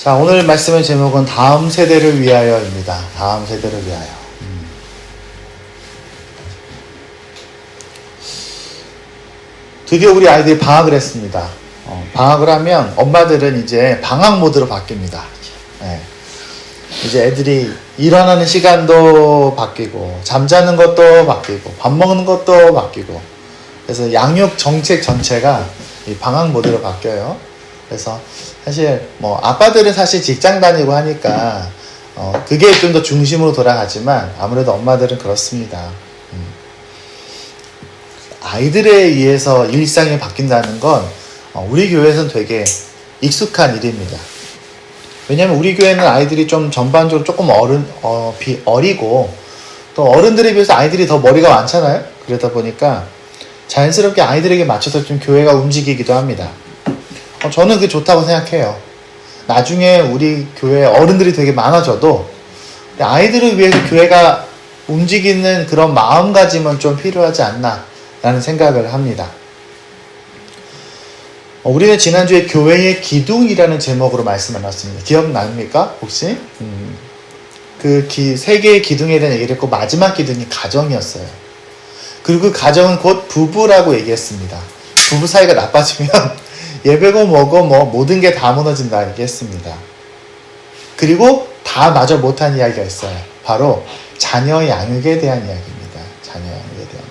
자, 오늘 말씀의 제목은 다음 세대를 위하여입니다. 다음 세대를 위하여. 드디어 우리 아이들이 방학을 했습니다. 방학을 하면 엄마들은 이제 방학 모드로 바뀝니다. 네. 이제 애들이 일어나는 시간도 바뀌고 잠자는 것도 바뀌고 밥 먹는 것도 바뀌고, 그래서 양육 정책 전체가 이 방학 모드로 바뀌어요. 그래서 사실 뭐 아빠들은 사실 직장 다니고 하니까 그게 좀 더 중심으로 돌아가지만 아무래도 엄마들은 그렇습니다. 아이들에 의해서 일상이 바뀐다는 건 우리 교회에서는 되게 익숙한 일입니다. 왜냐하면 우리 교회는 아이들이 좀 전반적으로 조금 어리고 또 어른들에 비해서 아이들이 더 머리가 많잖아요. 그러다 보니까 자연스럽게 아이들에게 맞춰서 좀 교회가 움직이기도 합니다. 저는 그게 좋다고 생각해요. 나중에 우리 교회 어른들이 되게 많아져도 아이들을 위해서 교회가 움직이는 그런 마음가짐은 좀 필요하지 않나 라는 생각을 합니다. 우리는 지난주에 교회의 기둥이라는 제목으로 말씀을 나눴습니다. 기억납니까? 혹시? 그 세 개의 기둥에 대한 얘기를 했고 마지막 기둥이 가정이었어요. 그리고 그 가정은 곧 부부라고 얘기했습니다. 부부 사이가 나빠지면 예배고 뭐고 뭐 모든 게 다 무너진다 얘기했습니다. 그리고 다 마저 못한 이야기가 있어요. 바로 자녀 양육에 대한 이야기입니다. 자녀 양육에 대한.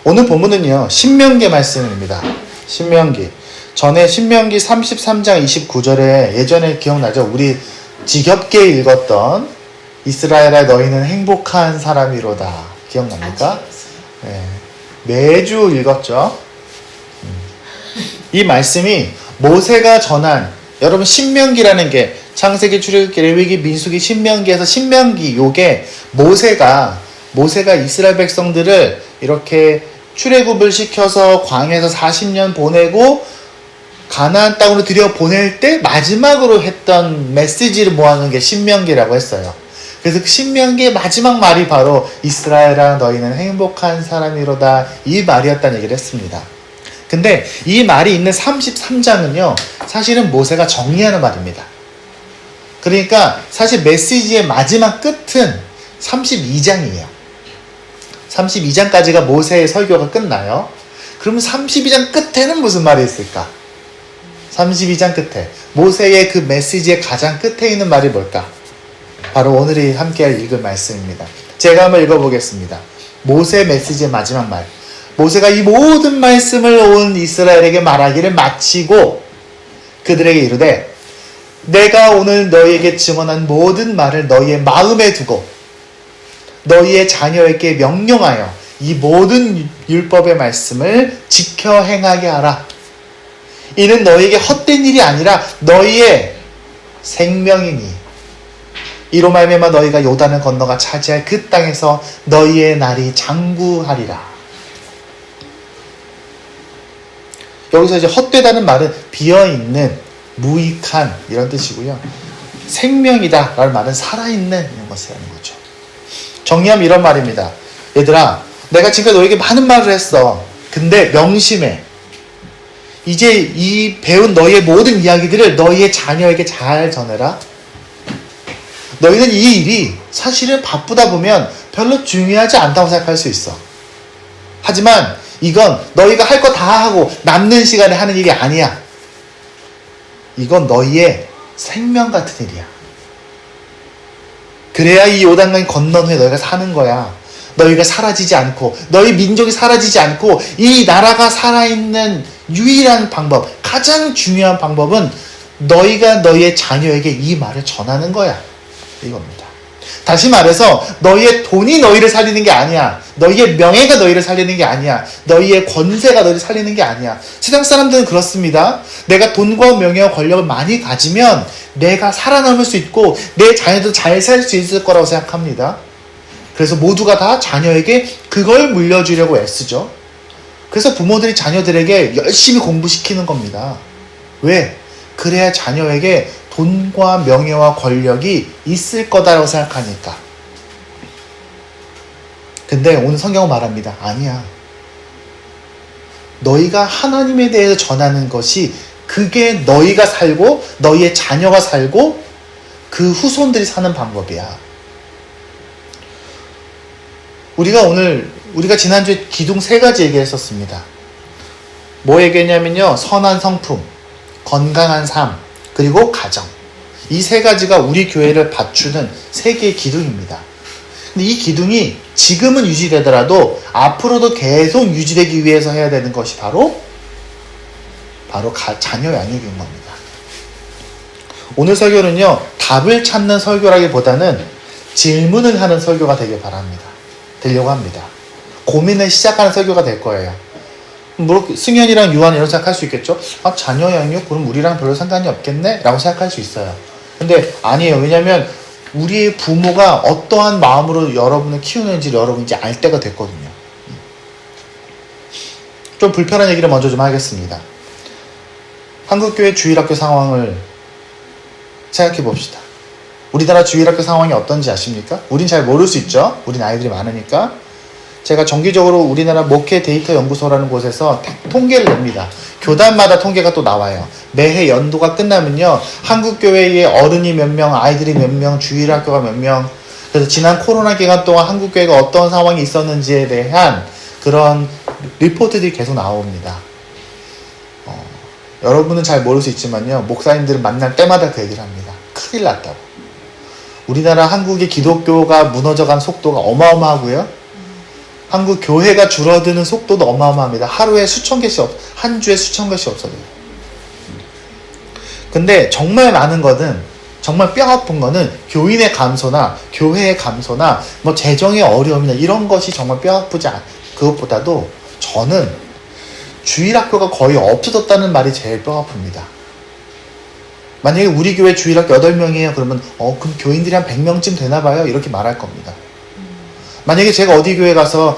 오늘 본문은요, 신명기 말씀입니다. 신명기. 전에 신명기 33장 29절에 예전에 기억나죠? 우리 지겹게 읽었던 이스라엘아 너희는 행복한 사람이로다. 기억납니까? 네. 매주 읽었죠? 이 말씀이 모세가 전한, 여러분 신명기라는 게 창세기, 출애굽기, 레위기, 민수기, 신명기에서 신명기, 요게 모세가 이스라엘 백성들을 이렇게 출애굽을 시켜서 광야에서 40년 보내고 가나안 땅으로 들여보낼 때 마지막으로 했던 메시지를 모아놓은 게 신명기라고 했어요. 그래서 그 신명기의 마지막 말이 바로 이스라엘아 너희는 행복한 사람이로다, 이 말이었다는 얘기를 했습니다. 근데 이 말이 있는 33장은요 사실은 모세가 정리하는 말입니다. 그러니까 사실 메시지의 마지막 끝은 32장이에요 32장까지가 모세의 설교가 끝나요. 그러면 32장 끝에는 무슨 말이 있을까? 32장 끝에 모세의 그 메시지의 가장 끝에 있는 말이 뭘까? 바로 오늘이 함께 읽을 말씀입니다. 제가 한번 읽어보겠습니다. 모세 메시지의 마지막 말. 모세가 이 모든 말씀을 온 이스라엘에게 말하기를 마치고 그들에게 이르되 내가 오늘 너희에게 증언한 모든 말을 너희의 마음에 두고 너희의 자녀에게 명령하여 이 모든 율법의 말씀을 지켜 행하게 하라. 이는 너희에게 헛된 일이 아니라 너희의 생명이니 이로 말미암아 너희가 요단을 건너가 차지할 그 땅에서 너희의 날이 장구하리라. 여기서 이제 헛되다는 말은 비어있는, 무익한 이런 뜻이고요. 생명이다 라는 말은 살아있는 이런 것을 하는 거죠. 정리하면 이런 말입니다. 얘들아, 내가 지금까지 너에게 많은 말을 했어. 근데 명심해. 이제 이 배운 너희의 모든 이야기들을 너희의 자녀에게 잘 전해라. 너희는 이 일이 사실은 바쁘다 보면 별로 중요하지 않다고 생각할 수 있어. 하지만 이건 너희가 할 거 다 하고 남는 시간에 하는 일이 아니야. 이건 너희의 생명 같은 일이야. 그래야 이 요단강 건넌 후에 너희가 사는 거야. 너희가 사라지지 않고 너희 민족이 사라지지 않고 이 나라가 살아있는 유일한 방법, 가장 중요한 방법은 너희가 너희의 자녀에게 이 말을 전하는 거야. 이겁니다. 다시 말해서 너희의 돈이 너희를 살리는 게 아니야. 너희의 명예가 너희를 살리는 게 아니야. 너희의 권세가 너희를 살리는 게 아니야. 세상 사람들은 그렇습니다. 내가 돈과 명예와 권력을 많이 가지면 내가 살아남을 수 있고 내 자녀도 잘 살 수 있을 거라고 생각합니다. 그래서 모두가 다 자녀에게 그걸 물려주려고 애쓰죠. 그래서 부모들이 자녀들에게 열심히 공부시키는 겁니다. 왜? 그래야 자녀에게 돈과 명예와 권력이 있을 거다라고 생각하니까. 근데 오늘 성경은 말합니다. 아니야. 너희가 하나님에 대해서 전하는 것이 그게 너희가 살고 너희의 자녀가 살고 그 후손들이 사는 방법이야. 우리가 지난주에 기둥 3가지 얘기했었습니다. 뭐 얘기했냐면요. 선한 성품, 건강한 삶, 그리고 가정. 이 3가지가 우리 교회를 받추는 3개의 기둥입니다. 근데 이 기둥이 지금은 유지되더라도 앞으로도 계속 유지되기 위해서 해야 되는 것이 바로 자녀 양육인 겁니다. 오늘 설교는요. 답을 찾는 설교라기보다는 질문을 하는 설교가 되려고 합니다. 고민을 시작하는 설교가 될 거예요. 뭐 승현이랑 유한 이런 생각할 수 있겠죠? 자녀 양육? 그럼 우리랑 별로 상관이 없겠네? 라고 생각할 수 있어요. 근데 아니에요. 왜냐면 우리의 부모가 어떠한 마음으로 여러분을 키우는지 여러분이 이제 알 때가 됐거든요. 좀 불편한 얘기를 먼저 좀 하겠습니다. 한국교회 주일학교 상황을 생각해 봅시다. 우리나라 주일학교 상황이 어떤지 아십니까? 우린 잘 모를 수 있죠. 우린 아이들이 많으니까. 제가 정기적으로 우리나라 목회 데이터 연구소라는 곳에서 통계를 냅니다. 교단마다 통계가 또 나와요. 매해 연도가 끝나면요. 한국교회의 어른이 몇 명, 아이들이 몇 명, 주일학교가 몇 명. 그래서 지난 코로나 기간 동안 한국교회가 어떤 상황이 있었는지에 대한 그런 리포트들이 계속 나옵니다. 여러분은 잘 모를 수 있지만요. 목사님들은 만날 때마다 그 얘기를 합니다. 큰일 났다고. 우리나라 한국의 기독교가 무너져간 속도가 어마어마하고요. 한국 교회가 줄어드는 속도도 어마어마합니다. 한 주에 수천 개씩 없어져요. 근데 정말 많은 거는, 정말 뼈아픈 거는 교인의 감소나 교회의 감소나 뭐 재정의 어려움이나 이런 것이 정말 뼈아프지 않. 그것보다도 저는 주일학교가 거의 없어졌다는 말이 제일 뼈아픕니다. 만약에 우리 교회 주일학교 8명이에요. 그러면 그럼 교인들이 한 100명쯤 되나 봐요. 이렇게 말할 겁니다. 만약에 제가 어디 교회 가서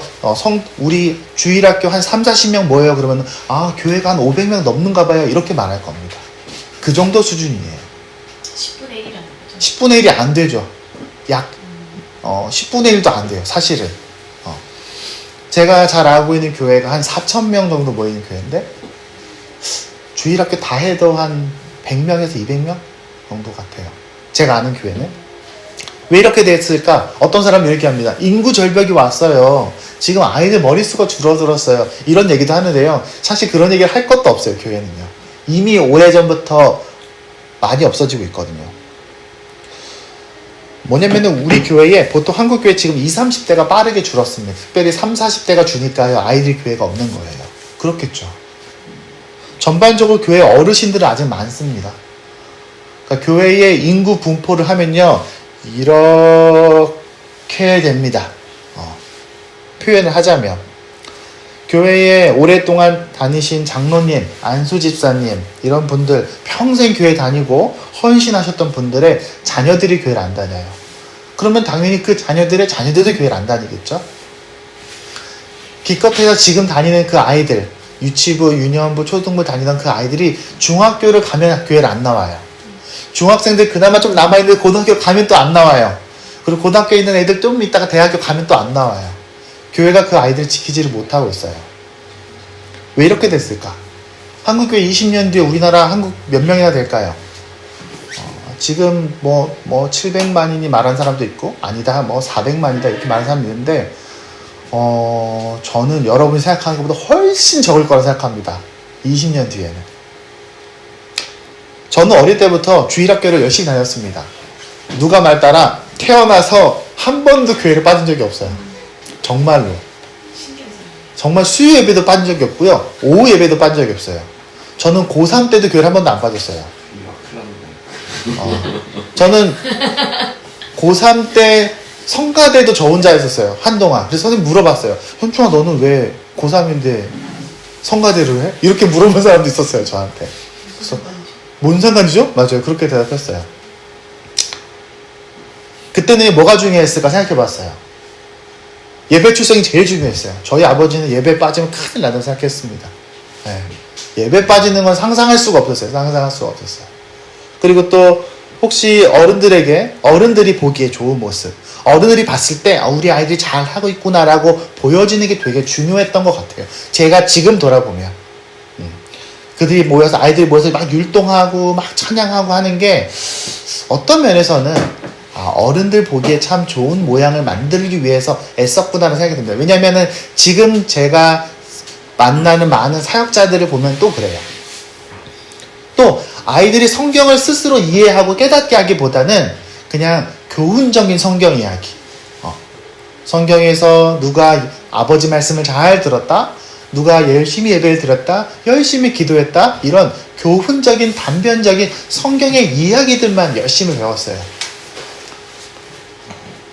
우리 주일학교 한 30-40명 모여요. 그러면 교회가 한 500명 넘는가 봐요. 이렇게 말할 겁니다. 그 정도 수준이에요. 10분의 1이라는 거죠? 10분의 1이 안 되죠. 10분의 1도 안 돼요. 사실은. 제가 잘 알고 있는 교회가 한 4,000명 정도 모이는 교회인데 주일학교 다 해도 한 100명에서 200명 정도 같아요. 제가 아는 교회는. 왜 이렇게 됐을까? 어떤 사람이 이렇게 합니다. 인구 절벽이 왔어요. 지금 아이들 머릿수가 줄어들었어요. 이런 얘기도 하는데요. 사실 그런 얘기를 할 것도 없어요. 교회는요. 이미 오래전부터 많이 없어지고 있거든요. 뭐냐면은 우리 교회에 보통 한국 교회 지금 20, 30대가 빠르게 줄었습니다. 특별히 30, 40대가 주니까요. 아이들 교회가 없는 거예요. 그렇겠죠. 전반적으로 교회 어르신들은 아직 많습니다. 그러니까 교회의 인구 분포를 하면요. 이렇게 됩니다. 표현을 하자면 교회에 오랫동안 다니신 장로님, 안수집사님 이런 분들 평생 교회 다니고 헌신하셨던 분들의 자녀들이 교회를 안 다녀요. 그러면 당연히 그 자녀들의 자녀들도 교회를 안 다니겠죠. 기껏해서 지금 다니는 그 아이들, 유치부, 유년부, 초등부 다니던 그 아이들이 중학교를 가면 교회를 안 나와요. 중학생들 그나마 좀 남아있는데 고등학교 가면 또 안 나와요. 그리고 고등학교에 있는 애들 좀 있다가 대학교 가면 또 안 나와요. 교회가 그 아이들을 지키지를 못하고 있어요. 왜 이렇게 됐을까? 한국교회 20년 뒤에 우리나라 한국 몇 명이나 될까요? 지금 뭐 700만인이 말한 사람도 있고 아니다 400만이다 이렇게 말하는 사람도 있는데 저는 여러분이 생각하는 것보다 훨씬 적을 거라 생각합니다. 20년 뒤에는. 저는 어릴 때부터 주일학교를 열심히 다녔습니다. 누가 말 따라 태어나서 한 번도 교회를 빠진 적이 없어요. 정말로. 정말 수요 예배도 빠진 적이 없고요. 오후 예배도 빠진 적이 없어요. 저는 고3 때도 교회를 한 번도 안 빠졌어요. 저는 고3 때 성가대도 저 혼자 했었어요. 한동안. 그래서 선생님 물어봤어요. 현충아 너는 왜 고3인데 성가대를 해? 이렇게 물어본 사람도 있었어요. 저한테. 그래서 뭔 상관이죠? 맞아요. 그렇게 대답했어요. 그때는 뭐가 중요했을까 생각해봤어요. 예배 출석이 제일 중요했어요. 저희 아버지는 예배 빠지면 큰일 나다고 생각했습니다. 네. 예배 빠지는 건 상상할 수가 없었어요. 상상할 수가 없었어요. 그리고 또 혹시 어른들이 보기에 좋은 모습, 어른들이 봤을 때 우리 아이들이 잘 하고 있구나라고 보여지는 게 되게 중요했던 것 같아요. 제가 지금 돌아보면. 아이들이 모여서 막 율동하고 막 찬양하고 하는 게 어떤 면에서는 어른들 보기에 참 좋은 모양을 만들기 위해서 애썼구나라는 생각이 듭니다. 왜냐면은 지금 제가 만나는 많은 사역자들을 보면 또 그래요. 또 아이들이 성경을 스스로 이해하고 깨닫게 하기보다는 그냥 교훈적인 성경 이야기. 성경에서 누가 아버지 말씀을 잘 들었다, 누가 열심히 예배를 드렸다, 열심히 기도했다, 이런 교훈적인 단편적인 성경의 이야기들만 열심히 배웠어요.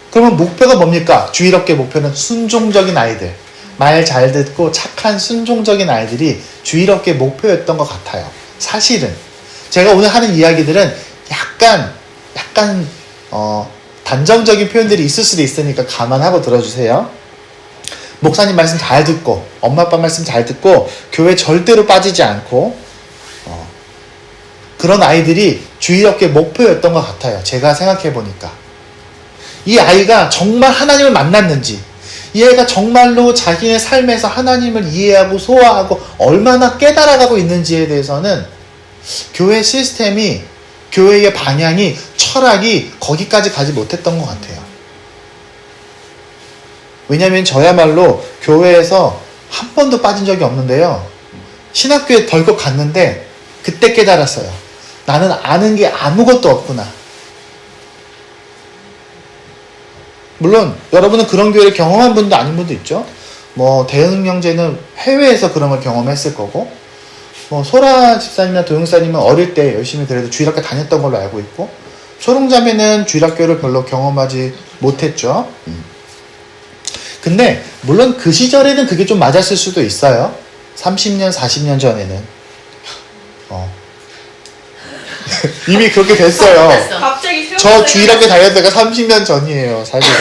그러면 목표가 뭡니까? 주일학교의 목표는 순종적인 아이들, 말 잘 듣고 착한 순종적인 아이들이 주일학교의 목표였던 것 같아요. 사실은 제가 오늘 하는 이야기들은 약간 단정적인 표현들이 있을 수도 있으니까 감안하고 들어주세요. 목사님 말씀 잘 듣고 엄마 아빠 말씀 잘 듣고 교회 절대로 빠지지 않고 그런 아이들이 주일학교의 목표였던 것 같아요. 제가 생각해 보니까 이 아이가 정말 하나님을 만났는지, 이 아이가 정말로 자기의 삶에서 하나님을 이해하고 소화하고 얼마나 깨달아가고 있는지에 대해서는 교회 시스템이, 교회의 방향이, 철학이 거기까지 가지 못했던 것 같아요. 왜냐면 저야말로 교회에서 한 번도 빠진 적이 없는데요. 신학교에 덜컥 갔는데 그때 깨달았어요. 나는 아는 게 아무것도 없구나. 물론 여러분은 그런 교회를 경험한 분도 아닌 분도 있죠. 대응 형제는 해외에서 그런 걸 경험했을 거고, 소라 집사님이나 도영사님은 어릴 때 열심히 그래도 주일학교 다녔던 걸로 알고 있고, 초롱자매는 주일학교를 별로 경험하지 못했죠. 근데 물론 그 시절에는 그게 좀 맞았을 수도 있어요. 30년, 40년 전에는. 이미 그렇게 됐어요. 갑자기 저 주일학교 다녔을 때가 30년 전이에요, 사실은.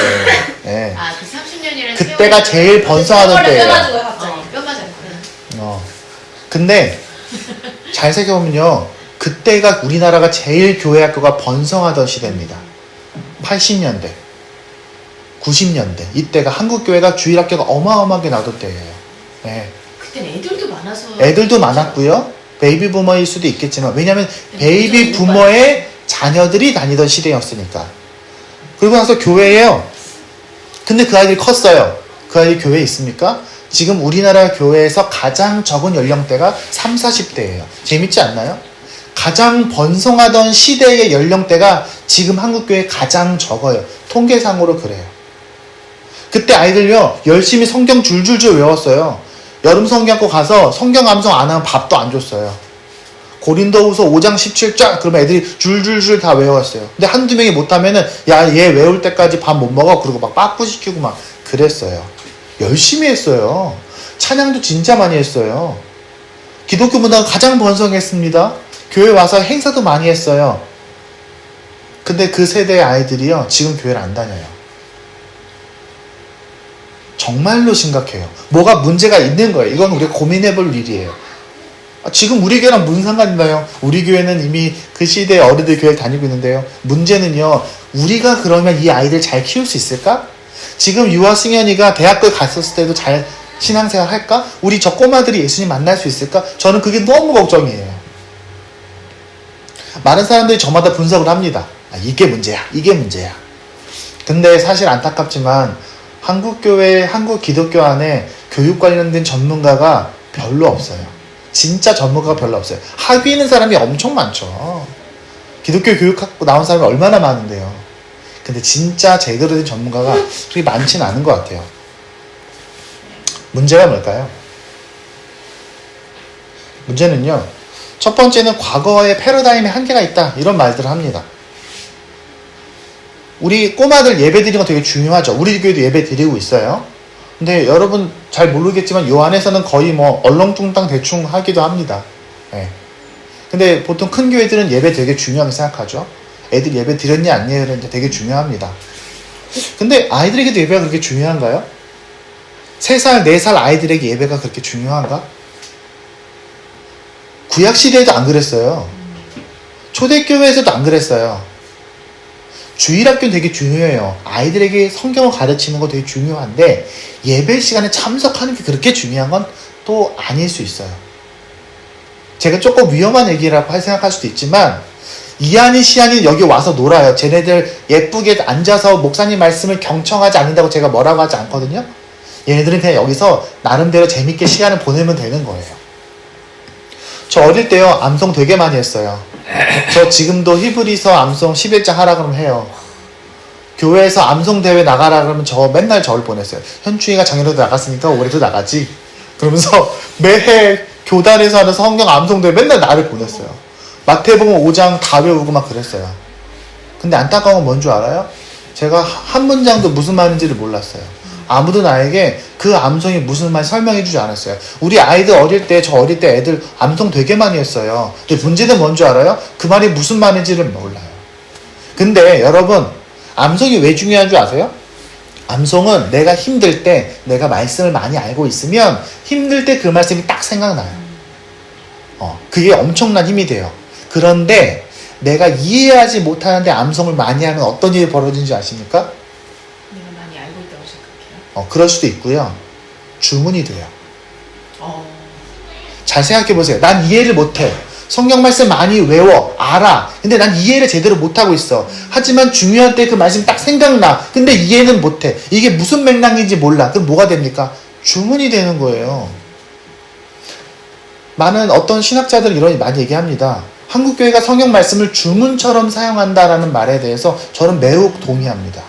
네. 그 30년이라는 그때가 제일 번성하던 때예요. 뼈 맞았구나. 근데 잘 생각해보면요, 그때가 우리나라가 제일 교회 학교가 번성하던 시대입니다. 80년대, 90년대 이때가 한국 교회가 주일 학교가 어마어마하게 나던 때예요. 네. 그때는 애들도 많아서. 애들도 많았고요. 베이비 부머일 수도 있겠지만, 왜냐하면 베이비 부머의 자녀들이 다니던 시대였으니까. 그리고 나서 교회에요. 근데 그 아이들이 컸어요. 그 아이들이 교회에 있습니까? 지금 우리나라 교회에서 가장 적은 연령대가 30, 40대예요. 재밌지 않나요? 가장 번성하던 시대의 연령대가 지금 한국 교회에 가장 적어요. 통계상으로 그래요. 그때 아이들요, 열심히 성경 줄줄줄 외웠어요. 여름 성경학교 가서 성경 암송 안 하면 밥도 안 줬어요. 고린도후서 5장 17절 그러면 애들이 줄줄줄 다 외웠어요. 근데 한두 명이 못하면은 얘 외울 때까지 밥 못 먹어, 그러고 막 빠꾸시키고 막 그랬어요. 열심히 했어요. 찬양도 진짜 많이 했어요. 기독교 문화가 가장 번성했습니다. 교회 와서 행사도 많이 했어요. 근데 그 세대의 아이들이요, 지금 교회를 안 다녀요. 정말로 심각해요. 뭐가 문제가 있는 거예요. 이건 우리가 고민해 볼 일이에요. 지금 우리 교회랑 무슨 상관인가요? 우리 교회는 이미 그 시대의 어른들 교회를 다니고 있는데요. 문제는요, 우리가 그러면 이 아이들 잘 키울 수 있을까? 지금 유아 승현이가 대학교에 갔었을 때도 잘 신앙생활 할까? 우리 저 꼬마들이 예수님 만날 수 있을까? 저는 그게 너무 걱정이에요. 많은 사람들이 저마다 분석을 합니다. 이게 문제야, 이게 문제야. 근데 사실 안타깝지만 한국 교회, 한국 기독교 안에 교육 관련된 전문가가 별로 없어요. 진짜 전문가가 별로 없어요. 학위 있는 사람이 엄청 많죠. 기독교 교육학부 나온 사람이 얼마나 많은데요. 근데 진짜 제대로 된 전문가가 그렇게 많지는 않은 것 같아요. 문제가 뭘까요? 문제는요, 첫 번째는 과거의 패러다임에 한계가 있다, 이런 말들을 합니다. 우리 꼬마들 예배 드리는 거 되게 중요하죠. 우리 교회도 예배 드리고 있어요. 근데 여러분 잘 모르겠지만 요 안에서는 거의 얼렁뚱땅 대충 하기도 합니다. 네. 근데 보통 큰 교회들은 예배 되게 중요하게 생각하죠. 애들 예배 드렸냐 안 드렸냐 되게 중요합니다. 근데 아이들에게도 예배가 그렇게 중요한가요? 3살, 4살 아이들에게 예배가 그렇게 중요한가? 구약시대에도 안 그랬어요. 초대교회에서도 안 그랬어요. 주일학교는 되게 중요해요. 아이들에게 성경을 가르치는 거 되게 중요한데 예배 시간에 참석하는 게 그렇게 중요한 건 또 아닐 수 있어요. 제가 조금 위험한 얘기라고 생각할 수도 있지만 이한이 시한이 여기 와서 놀아요. 쟤네들 예쁘게 앉아서 목사님 말씀을 경청하지 않는다고 제가 뭐라고 하지 않거든요. 얘네들은 그냥 여기서 나름대로 재밌게 시간을 보내면 되는 거예요. 저 어릴 때요 암송 되게 많이 했어요. 저 지금도 히브리서 암송 11장 하라 그러면 해요. 교회에서 암송 대회 나가라 그러면 저 맨날 저를 보냈어요. 현충이가 작년에도 나갔으니까 올해도 나가지. 그러면서 매해 교단에서 하는 성경 암송 대회 맨날 나를 보냈어요. 마태복음 5장 다 외우고 막 그랬어요. 근데 안타까운 건 뭔 줄 알아요? 제가 한 문장도 무슨 말인지를 몰랐어요. 아무도 나에게 그 암송이 무슨 말인지 설명해 주지 않았어요. 우리 아이들 어릴 때, 저 어릴 때 애들 암송 되게 많이 했어요. 근데 문제는 뭔 줄 알아요? 그 말이 무슨 말인지를 몰라요. 근데 여러분, 암송이 왜 중요한 줄 아세요? 암송은 내가 힘들 때, 내가 말씀을 많이 알고 있으면 힘들 때 그 말씀이 딱 생각나요. 그게 엄청난 힘이 돼요. 그런데 내가 이해하지 못하는데 암송을 많이 하면 어떤 일이 벌어지는지 아십니까? 내가 많이 알고 있다고 생각해요. 그럴 수도 있고요. 주문이 돼요. 잘 생각해 보세요. 난 이해를 못해. 성경 말씀 많이 외워. 알아. 근데 난 이해를 제대로 못하고 있어. 하지만 중요한 때 그 말씀이 딱 생각나. 근데 이해는 못해. 이게 무슨 맥락인지 몰라. 그럼 뭐가 됩니까? 주문이 되는 거예요. 많은 어떤 신학자들은 이런 많이 얘기합니다. 한국교회가 성경 말씀을 주문처럼 사용한다라는 말에 대해서 저는 매우 동의합니다.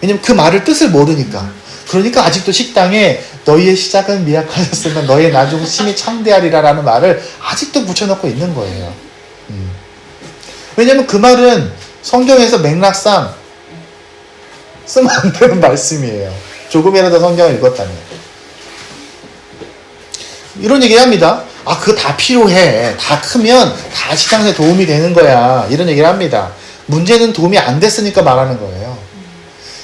왜냐면 그 말을 뜻을 모르니까. 그러니까 아직도 식당에 너희의 시작은 미약하였으면 너희의 나중 심히 창대하리라라는 말을 아직도 붙여놓고 있는 거예요. 왜냐면 그 말은 성경에서 맥락상 쓰면 안 되는 말씀이에요. 조금이라도 성경을 읽었다면. 이런 얘기 합니다. 그거 다 필요해. 다 크면 다 시장에 도움이 되는 거야. 이런 얘기를 합니다. 문제는 도움이 안 됐으니까 말하는 거예요.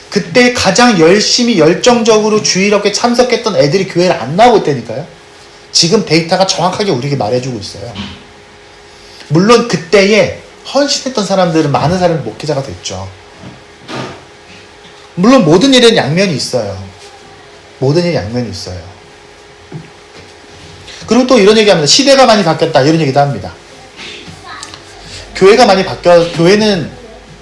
그때 가장 열심히 열정적으로 주일학교에 참석했던 애들이 교회를 안 나오고 있다니까요. 지금 데이터가 정확하게 우리에게 말해주고 있어요. 물론 그때에 헌신했던 사람들은 많은 사람이 목회자가 됐죠. 물론 모든 일에는 양면이 있어요. 모든 일에 양면이 있어요. 그리고 또 이런 얘기합니다. 시대가 많이 바뀌었다. 이런 얘기도 합니다. 교회가 많이 교회는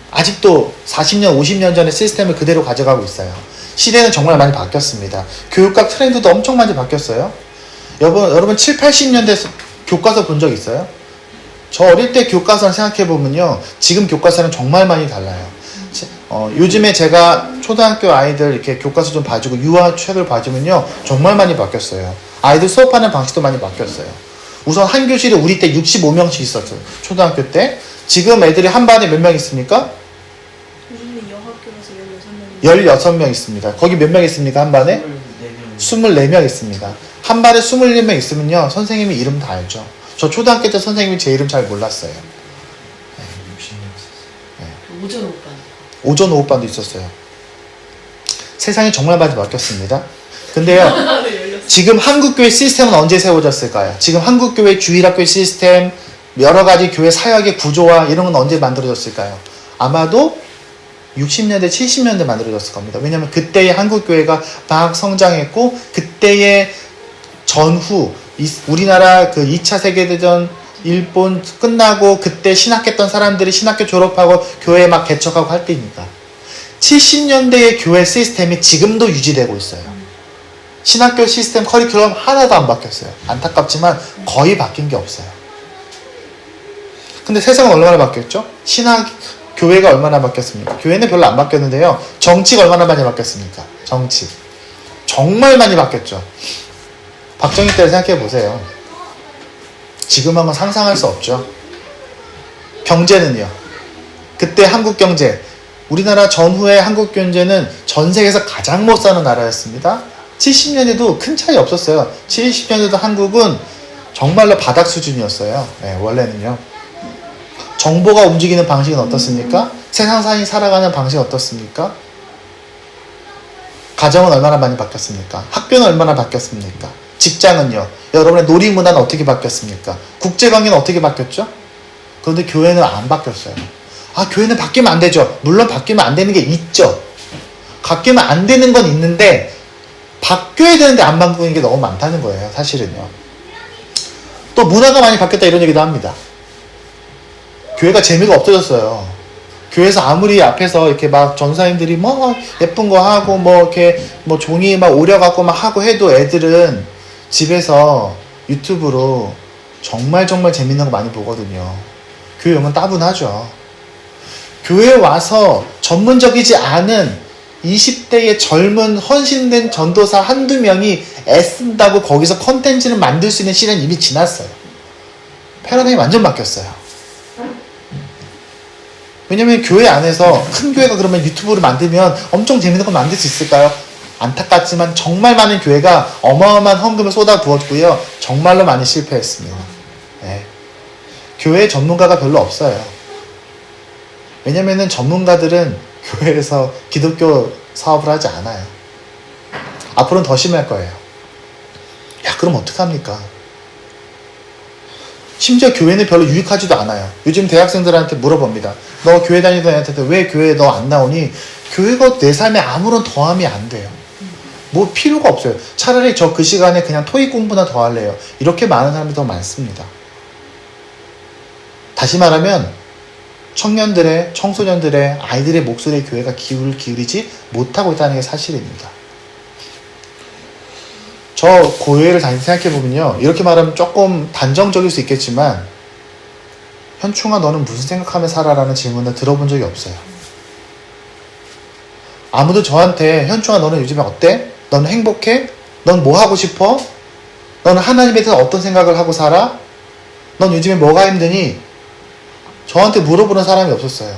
아직도 40년, 50년 전의 시스템을 그대로 가져가고 있어요. 시대는 정말 많이 바뀌었습니다. 교육학 트렌드도 엄청 많이 바뀌었어요. 여러분 7, 80년대 교과서 본 적 있어요? 저 어릴 때 교과서를 생각해보면요. 지금 교과서는 정말 많이 달라요. 요즘에 제가 초등학교 아이들 이렇게 교과서 좀 봐주고 유아책을 봐주면요. 정말 많이 바뀌었어요. 아이들 수업하는 방식도 많이 바뀌었어요. 우선 한 교실에 우리 때 65명씩 있었어요. 초등학교 때. 지금 애들이 한 반에 몇 명 있습니까? 요즘에 여학교라서 16명. 16명 있습니다. 거기 몇 명 있습니까? 한 반에? 24명 있습니다. 한 반에 24명 있으면요. 선생님이 이름 다 알죠. 저 초등학교 때 선생님이 제 이름 잘 몰랐어요. 오전 오빠. 오전 오후반도 있었어요. 세상이 정말 많이 바뀌었습니다. 근데요. 지금 한국교회 시스템은 언제 세워졌을까요? 지금 한국교회 주일학교 시스템, 여러 가지 교회 사역의 구조와 이런 건 언제 만들어졌을까요? 아마도 60년대, 70년대 만들어졌을 겁니다. 왜냐하면 그때의 한국교회가 막 성장했고 그때의 전후 우리나라 그 2차 세계대전 일본 끝나고 그때 신학했던 사람들이 신학교 졸업하고 교회 막 개척하고 할 때입니다. 70년대의 교회 시스템이 지금도 유지되고 있어요. 신학교 시스템 커리큘럼 하나도 안 바뀌었어요. 안타깝지만 거의 바뀐 게 없어요. 근데 세상은 얼마나 바뀌었죠? 교회가 얼마나 바뀌었습니까? 교회는 별로 안 바뀌었는데요. 정치가 얼마나 많이 바뀌었습니까? 정치. 정말 많이 바뀌었죠. 박정희 때를 생각해 보세요. 지금하고는 상상할 수 없죠. 경제는요. 그때 한국 경제, 우리나라 전후의 한국 경제는 전 세계에서 가장 못 사는 나라였습니다. 70년에도 큰 차이 없었어요. 70년에도 한국은 정말로 바닥 수준이었어요. 네, 원래는요. 정보가 움직이는 방식은 어떻습니까? 세상상이 살아가는 방식은 어떻습니까? 가정은 얼마나 많이 바뀌었습니까? 학교는 얼마나 바뀌었습니까? 직장은요? 여러분의 놀이문화는 어떻게 바뀌었습니까? 국제관계는 어떻게 바뀌었죠? 그런데 교회는 안 바뀌었어요. 교회는 바뀌면 안 되죠. 물론 바뀌면 안 되는 게 있죠. 바뀌면 안 되는 건 있는데 바뀌어야 되는데 안 바뀌는 게 너무 많다는 거예요. 사실은요. 또 문화가 많이 바뀌었다 이런 얘기도 합니다. 교회가 재미가 없어졌어요. 교회에서 아무리 앞에서 이렇게 막 전사님들이 뭐 예쁜 거 하고 뭐 이렇게 뭐 종이 막 오려갖고 막 하고 해도 애들은 집에서 유튜브로 정말 재밌는 거 많이 보거든요. 교회 오면 따분하죠. 교회에 와서 전문적이지 않은 20대의 젊은 헌신된 전도사 한두 명이 애쓴다고 거기서 컨텐츠를 만들 수 있는 시간이 이미 지났어요. 패러다임이 완전 바뀌었어요. 왜냐면 교회 안에서 큰 교회가 그러면 유튜브를 만들면 엄청 재밌는 거 만들 수 있을까요? 안타깝지만 정말 많은 교회가 어마어마한 헌금을 쏟아부었고요. 정말로 많이 실패했습니다. 네. 교회 전문가가 별로 없어요. 왜냐면은 전문가들은 교회에서 기독교 사업을 하지 않아요. 앞으로는 더 심할 거예요. 야, 그럼 어떡합니까? 심지어 교회는 별로 유익하지도 않아요. 요즘 대학생들한테 물어봅니다. 너 교회 다니던 애한테 왜 교회에 너 안 나오니? 교회가 내 삶에 아무런 더함이 안 돼요. 뭐 필요가 없어요. 차라리 저 그 시간에 그냥 토익 공부나 더 할래요. 이렇게 많은 사람이 더 많습니다. 다시 말하면 청년들의, 청소년들의, 아이들의 목소리에 교회가 기울이지 못하고 있다는 게 사실입니다. 저 교회를 다니면서 생각해보면요. 이렇게 말하면 조금 단정적일 수 있겠지만 현충아 너는 무슨 생각하며 살아라는 질문을 들어본 적이 없어요. 아무도 저한테 현충아 너는 요즘에 어때? 너는 행복해? 넌 뭐 하고 싶어? 너는 하나님에 대해서 어떤 생각을 하고 살아? 넌 요즘에 뭐가 힘드니? 저한테 물어보는 사람이 없었어요.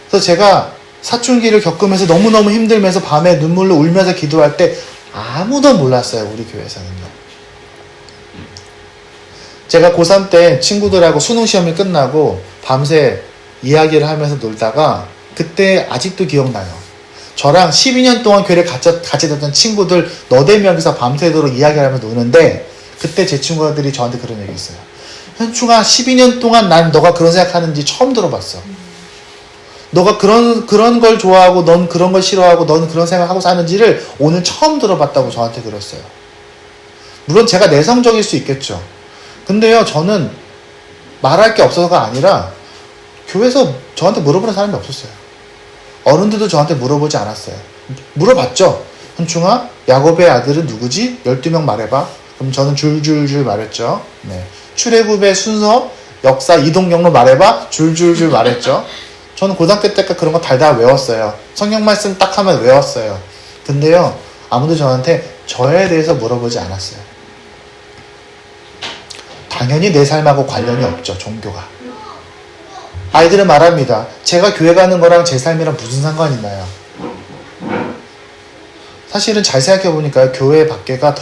그래서 제가 사춘기를 겪으면서 너무너무 힘들면서 밤에 눈물로 울면서 기도할 때 아무도 몰랐어요. 우리 교회에서는요. 제가 고3 때 친구들하고 수능 시험이 끝나고 밤새 이야기를 하면서 놀다가 그때 아직도 기억나요. 저랑 12년 동안 교회를 같이 다녔던 친구들 너댓 명이서 밤새도록 이야기를 하면서 노는데 그때 제 친구들이 저한테 그런 얘기 했어요. 현충아 12년 동안 난 너가 그런 생각하는지 처음 들어봤어. 너가 그런 걸 좋아하고 넌 그런 걸 싫어하고 넌 그런 생각하고 사는지를 오늘 처음 들어봤다고 저한테 그랬어요. 물론 제가 내성적일 수 있겠죠. 근데요 저는 말할 게 없어서가 아니라 교회에서 저한테 물어보는 사람이 없었어요. 어른들도 저한테 물어보지 않았어요. 물어봤죠. 현충아 야곱의 아들은 누구지? 12명 말해봐. 그럼 저는 줄줄줄 말했죠. 네. 출애굽의 순서, 역사, 이동 경로 말해봐. 줄줄줄 말했죠. 저는 고등학교 때까지 그런 거 달달 외웠어요. 성경 말씀 딱 하면 외웠어요. 근데요, 아무도 저한테 저에 대해서 물어보지 않았어요. 당연히 내 삶하고 관련이 없죠, 종교가. 아이들은 말합니다. 제가 교회 가는 거랑 제 삶이랑 무슨 상관이 있나요? 사실은 잘 생각해보니까 교회 밖에가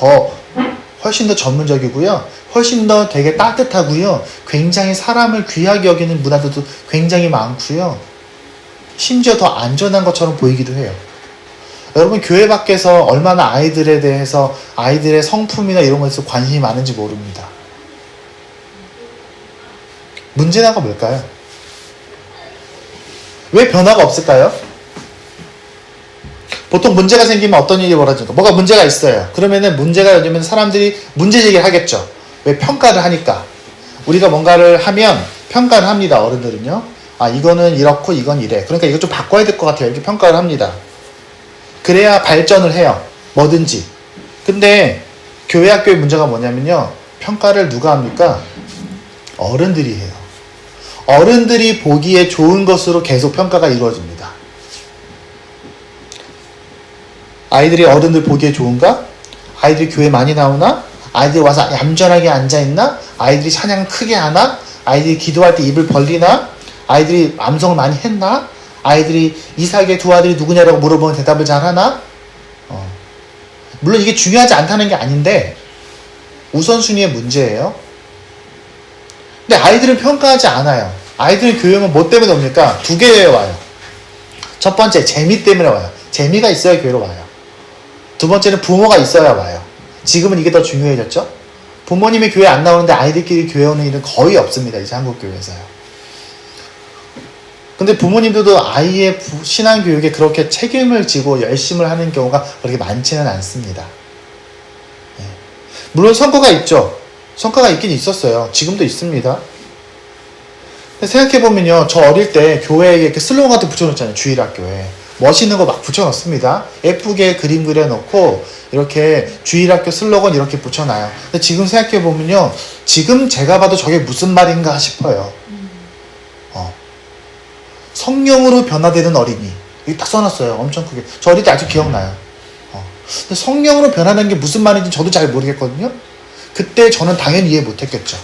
훨씬 더 전문적이고요. 훨씬 더 되게 따뜻하고요. 굉장히 사람을 귀하게 여기는 문화들도 굉장히 많고요. 심지어 더 안전한 것처럼 보이기도 해요. 여러분 교회 밖에서 얼마나 아이들에 대해서 아이들의 성품이나 이런 것에서 관심이 많은지 모릅니다. 문제가 뭘까요? 왜 변화가 없을까요? 보통 문제가 생기면 어떤 일이 벌어집니까? 뭐가 문제가 있어요. 그러면은 문제가 요즘은 사람들이 문제 제기를 하겠죠. 왜? 평가를 하니까. 우리가 뭔가를 하면 평가를 합니다. 어른들은요. 아 이거는 이렇고 이건 이래. 그러니까 이거 좀 바꿔야 될 것 같아요. 이렇게 평가를 합니다. 그래야 발전을 해요. 뭐든지. 근데 교회 학교의 문제가 뭐냐면요. 평가를 누가 합니까? 어른들이 해요. 어른들이 보기에 좋은 것으로 계속 평가가 이루어집니다. 아이들이 어른들 보기에 좋은가? 아이들이 교회 많이 나오나? 아이들이 와서 얌전하게 앉아있나? 아이들이 찬양 크게 하나? 아이들이 기도할 때 입을 벌리나? 아이들이 암송을 많이 했나? 아이들이 이삭의 두 아들이 누구냐라고 물어보면 대답을 잘하나? 물론 이게 중요하지 않다는 게 아닌데 우선순위의 문제예요. 근데 아이들은 평가하지 않아요. 아이들은 교회 오면 뭐 때문에 옵니까? 두 개에 와요. 첫 번째 재미 때문에 와요. 재미가 있어야 교회로 와요. 두 번째는 부모가 있어야 와요. 지금은 이게 더 중요해졌죠? 부모님이 교회 안 나오는데 아이들끼리 교회 오는 일은 거의 없습니다. 이제 한국 교회에서요. 근데 부모님들도 아이의 신앙교육에 그렇게 책임을 지고 열심을 하는 경우가 그렇게 많지는 않습니다. 네. 물론 성과가 있죠. 성과가 있긴 있었어요. 지금도 있습니다. 생각해보면요, 저 어릴 때 교회에 이렇게 슬로건 같은 거 붙여놓잖아요. 주일학교에 멋있는 거 막 붙여놓습니다. 예쁘게 그림 그려놓고 이렇게 주일학교 슬로건 이렇게 붙여놔요. 근데 지금 생각해보면요, 지금 제가 봐도 저게 무슨 말인가 싶어요. 성령으로 변화되는 어린이, 이게 딱 써놨어요. 엄청 크게. 저 어릴 때 아주 기억나요. 근데 성령으로 변하는 게 무슨 말인지 저도 잘 모르겠거든요. 그때 저는 당연히 이해 못했겠죠.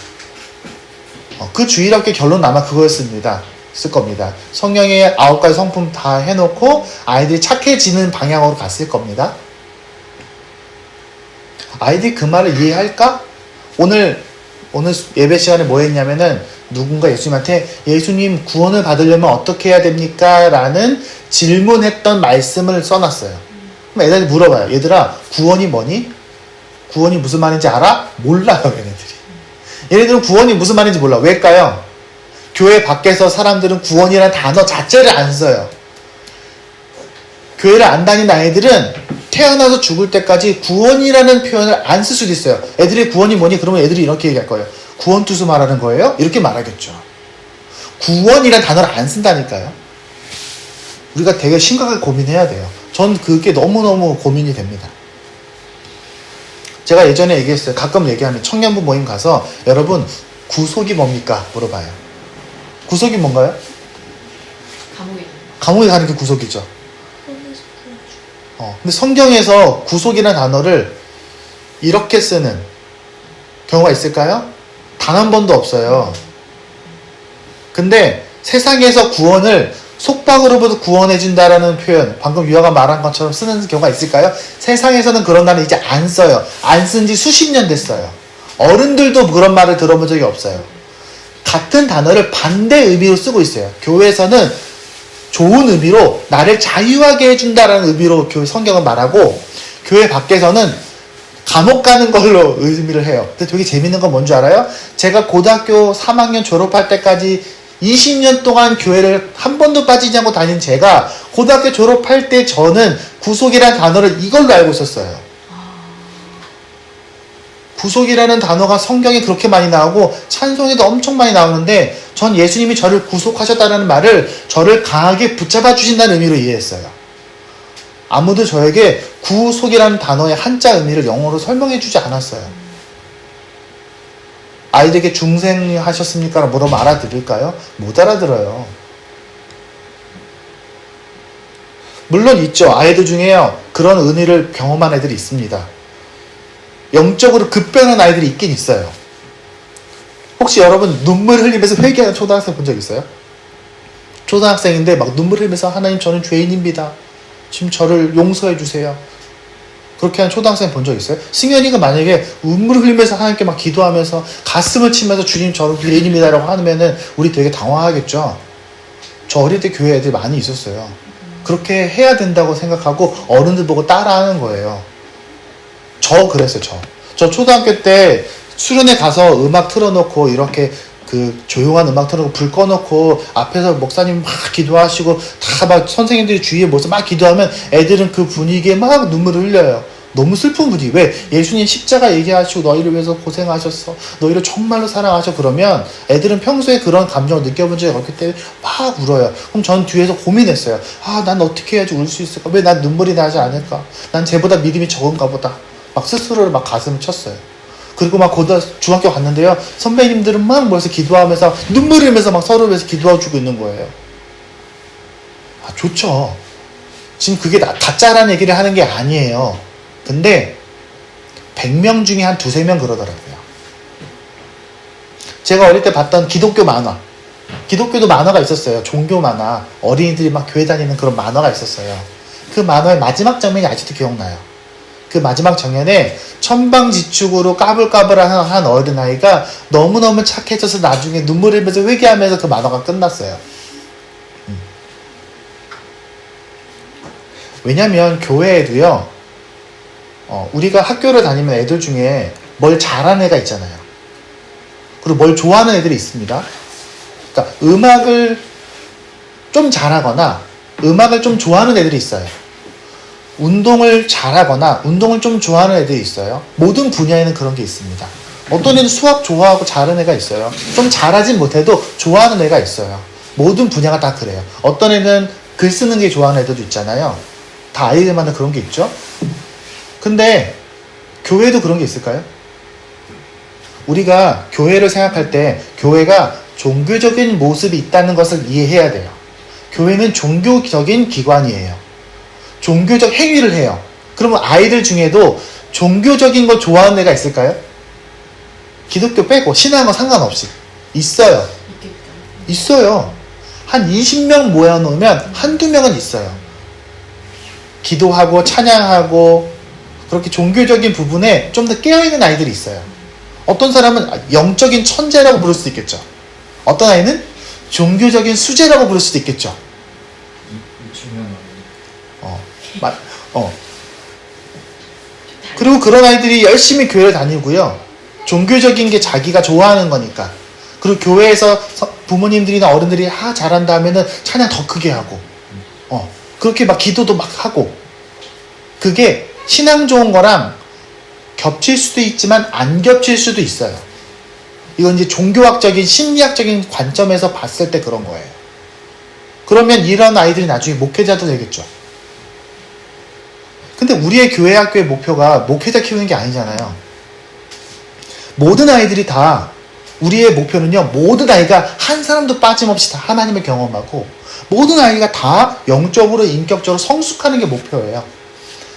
그 주일학교 결론 아마 그거였습니다. 쓸 겁니다. 성령의 9가지 성품 다 해놓고 아이들이 착해지는 방향으로 갔을 겁니다. 아이들이 그 말을 이해할까? 오늘 예배 시간에 뭐 했냐면은 누군가 예수님한테 예수님 구원을 받으려면 어떻게 해야 됩니까? 라는 질문했던 말씀을 써놨어요. 그럼 애들이 물어봐요. 얘들아, 구원이 뭐니? 구원이 무슨 말인지 알아? 몰라요, 얘네들이. 얘네들은 구원이 무슨 말인지 몰라. 왜일까요? 교회 밖에서 사람들은 구원이라는 단어 자체를 안 써요. 교회를 안 다니는 아이들은 태어나서 죽을 때까지 구원이라는 표현을 안 쓸 수도 있어요. 애들이 구원이 뭐니? 그러면 애들이 이렇게 얘기할 거예요. 구원 투수 말하는 거예요? 이렇게 말하겠죠. 구원이라는 단어를 안 쓴다니까요. 우리가 되게 심각하게 고민해야 돼요. 전 그게 너무너무 고민이 됩니다. 제가 예전에 얘기했어요. 가끔 얘기하면 청년부 모임 가서 여러분 구속이 뭡니까? 물어봐요. 구속이 뭔가요? 감옥에 가는 게 구속이죠. 근데 성경에서 구속이라는 단어를 이렇게 쓰는 경우가 있을까요? 단 한 번도 없어요. 근데 세상에서 구원을 속박으로부터 구원해준다라는 표현, 방금 유아가 말한 것처럼 쓰는 경우가 있을까요? 세상에서는 그런 단어 이제 안 써요. 안 쓴 지 수십 년 됐어요. 어른들도 그런 말을 들어본 적이 없어요. 같은 단어를 반대 의미로 쓰고 있어요. 교회에서는 좋은 의미로 나를 자유하게 해준다라는 의미로 성경을 말하고, 교회 밖에서는 감옥 가는 걸로 의미를 해요. 근데 되게 재밌는 건 뭔지 알아요? 제가 고등학교 3학년 졸업할 때까지 20년 동안 교회를 한 번도 빠지지 않고 다닌 제가 고등학교 졸업할 때 저는 구속이라는 단어를 이걸로 알고 있었어요. 구속이라는 단어가 성경에 그렇게 많이 나오고 찬송에도 엄청 많이 나오는데, 전 예수님이 저를 구속하셨다는 말을 저를 강하게 붙잡아 주신다는 의미로 이해했어요. 아무도 저에게 구속이라는 단어의 한자 의미를 영어로 설명해 주지 않았어요. 아이들에게 중생하셨습니까? 라고 물어보면 알아들을까요? 못 알아들어요. 물론 있죠. 아이들 중에요, 그런 은혜를 경험한 애들이 있습니다. 영적으로 급변한 아이들이 있긴 있어요. 혹시 여러분 눈물 흘리면서 회개하는 초등학생 본 적 있어요? 초등학생인데 막 눈물 흘리면서 하나님 저는 죄인입니다. 지금 저를 용서해 주세요. 그렇게 하는 초등학생 본 적 있어요? 승현이가 만약에 눈물 흘리면서 하나님께 막 기도하면서 가슴을 치면서 주님 저는 죄인입니다 라고 하면은 우리 되게 당황하겠죠. 저 어릴 때 교회 애들 많이 있었어요. 그렇게 해야 된다고 생각하고 어른들 보고 따라하는 거예요. 저 그랬어요. 저 초등학교 때 수련회 가서 음악 틀어놓고 이렇게 그 조용한 음악 틀어놓고 불 꺼놓고 앞에서 목사님 막 기도하시고 다 막 선생님들이 주위에 모여서 막 기도하면 애들은 그 분위기에 막 눈물을 흘려요. 너무 슬픈 분위기. 왜? 예수님 십자가 얘기하시고 너희를 위해서 고생하셨어. 너희를 정말로 사랑하셔. 그러면 애들은 평소에 그런 감정을 느껴본 적이 없기 때문에 막 울어요. 그럼 전 뒤에서 고민했어요. 난 어떻게 해야지 울 수 있을까? 왜 난 눈물이 나지 않을까? 난 쟤보다 믿음이 적은가 보다. 막 스스로를 막 가슴을 쳤어요. 그리고 막 중학교 갔는데요, 선배님들은 막 모여서 기도하면서 눈물 흘리면서 막 서로 위해서 기도해주고 있는 거예요. 좋죠. 지금 그게 가짜라는 얘기를 하는 게 아니에요. 근데 100명 중에 한 2-3명 그러더라고요. 제가 어릴 때 봤던 기독교 만화, 기독교도 만화가 있었어요. 종교 만화, 어린이들이 막 교회 다니는 그런 만화가 있었어요. 그 만화의 마지막 장면이 아직도 기억나요. 그 마지막 장면에 천방지축으로 까불까불한 한 어린아이가 너무너무 착해져서 나중에 눈물 흘리면서 회개하면서 그 만화가 끝났어요. 왜냐면 교회에도요, 우리가 학교를 다니면 애들 중에 뭘 잘하는 애가 있잖아요. 그리고 뭘 좋아하는 애들이 있습니다. 그러니까 음악을 좀 잘하거나 음악을 좀 좋아하는 애들이 있어요. 운동을 잘하거나 운동을 좀 좋아하는 애들이 있어요. 모든 분야에는 그런 게 있습니다. 어떤 애는 수학 좋아하고 잘하는 애가 있어요. 좀 잘하진 못해도 좋아하는 애가 있어요. 모든 분야가 다 그래요. 어떤 애는 글 쓰는 게 좋아하는 애들도 있잖아요. 다 아이들마다 그런 게 있죠. 근데 교회도 그런 게 있을까요? 우리가 교회를 생각할 때 교회가 종교적인 모습이 있다는 것을 이해해야 돼요. 교회는 종교적인 기관이에요. 종교적 행위를 해요. 그러면 아이들 중에도 종교적인 거 좋아하는 애가 있을까요? 기독교 빼고 신앙과 상관없이 있어요. 있겠다. 있어요. 한 20명 모여놓으면 한두 명은 있어요. 기도하고 찬양하고 그렇게 종교적인 부분에 좀 더 깨어있는 아이들이 있어요. 어떤 사람은 영적인 천재라고 부를 수도 있겠죠. 어떤 아이는 종교적인 수재라고 부를 수도 있겠죠. 그리고 그런 아이들이 열심히 교회를 다니고요. 종교적인 게 자기가 좋아하는 거니까. 그리고 교회에서 부모님들이나 어른들이 잘한다 하면은 찬양 더 크게 하고, 그렇게 막 기도도 막 하고. 그게 신앙 좋은 거랑 겹칠 수도 있지만 안 겹칠 수도 있어요. 이건 이제 종교학적인 심리학적인 관점에서 봤을 때 그런 거예요. 그러면 이런 아이들이 나중에 목회자도 되겠죠. 근데 우리의 교회 학교의 목표가 목회자 키우는 게 아니잖아요. 모든 아이들이 다 우리의 목표는요. 모든 아이가 한 사람도 빠짐없이 다 하나님을 경험하고 모든 아이가 다 영적으로 인격적으로 성숙하는 게 목표예요.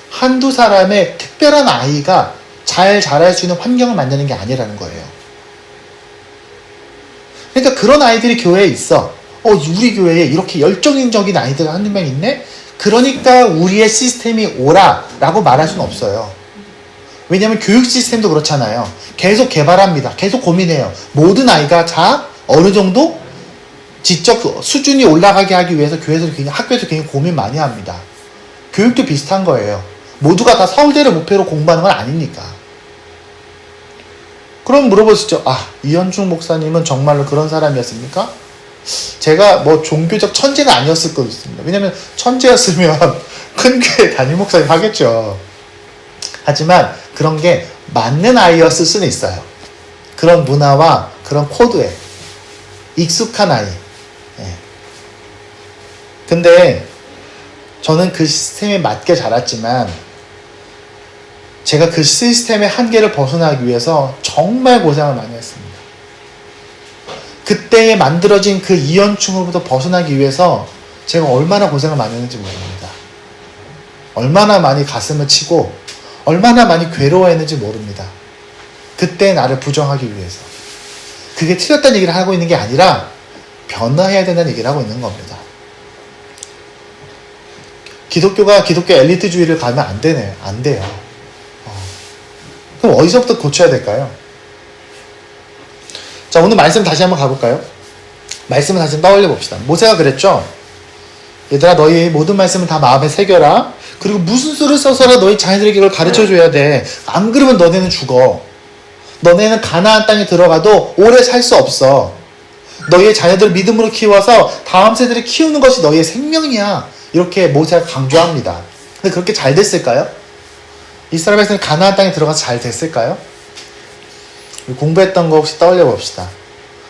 한두 사람의 특별한 아이가 잘 자랄 수 있는 환경을 만드는 게 아니라는 거예요. 그러니까 그런 아이들이 교회에 있어. 우리 교회에 이렇게 열정적인 아이들 한두 명 있네? 그러니까 우리의 시스템이 오라 라고 말할 수는 없어요. 왜냐하면 교육 시스템도 그렇잖아요. 계속 개발합니다. 계속 고민해요. 모든 아이가 어느 정도 지적 수준이 올라가게 하기 위해서 학교에서 굉장히 고민 많이 합니다. 교육도 비슷한 거예요. 모두가 다 서울대를 목표로 공부하는 건 아니니까. 그럼 물어보시죠. 이현중 목사님은 정말로 그런 사람이었습니까? 제가 뭐 종교적 천재는 아니었을 거 있습니다. 왜냐면 천재였으면 큰 교회 담임 목사님 하겠죠. 하지만 그런 게 맞는 아이였을 수는 있어요. 그런 문화와 그런 코드에 익숙한 아이. 근데 저는 그 시스템에 맞게 자랐지만 제가 그 시스템의 한계를 벗어나기 위해서 정말 고생을 많이 했습니다. 그때에 만들어진 그 이연충으로부터 벗어나기 위해서 제가 얼마나 고생을 많이 했는지 모릅니다. 얼마나 많이 가슴을 치고 얼마나 많이 괴로워했는지 모릅니다. 그때 나를 부정하기 위해서. 그게 틀렸다는 얘기를 하고 있는 게 아니라 변화해야 된다는 얘기를 하고 있는 겁니다. 기독교가 기독교 엘리트주의를 가면 안 되네요. 안 돼요. 그럼 어디서부터 고쳐야 될까요? 자, 오늘 말씀 다시 한번 가볼까요? 말씀을 다시 한번 떠올려 봅시다. 모세가 그랬죠? 얘들아, 너희 모든 말씀을 다 마음에 새겨라. 그리고 무슨 수를 써서라 너희 자녀들에게 이걸 가르쳐줘야 돼. 안 그러면 너네는 죽어. 너네는 가나안 땅에 들어가도 오래 살 수 없어. 너희의 자녀들을 믿음으로 키워서 다음 세대를 키우는 것이 너희의 생명이야. 이렇게 모세가 강조합니다. 근데 그렇게 잘 됐을까요? 이스라엘 백성이 가나안 땅에 들어가서 잘 됐을까요? 공부했던 거 혹시 떠올려 봅시다.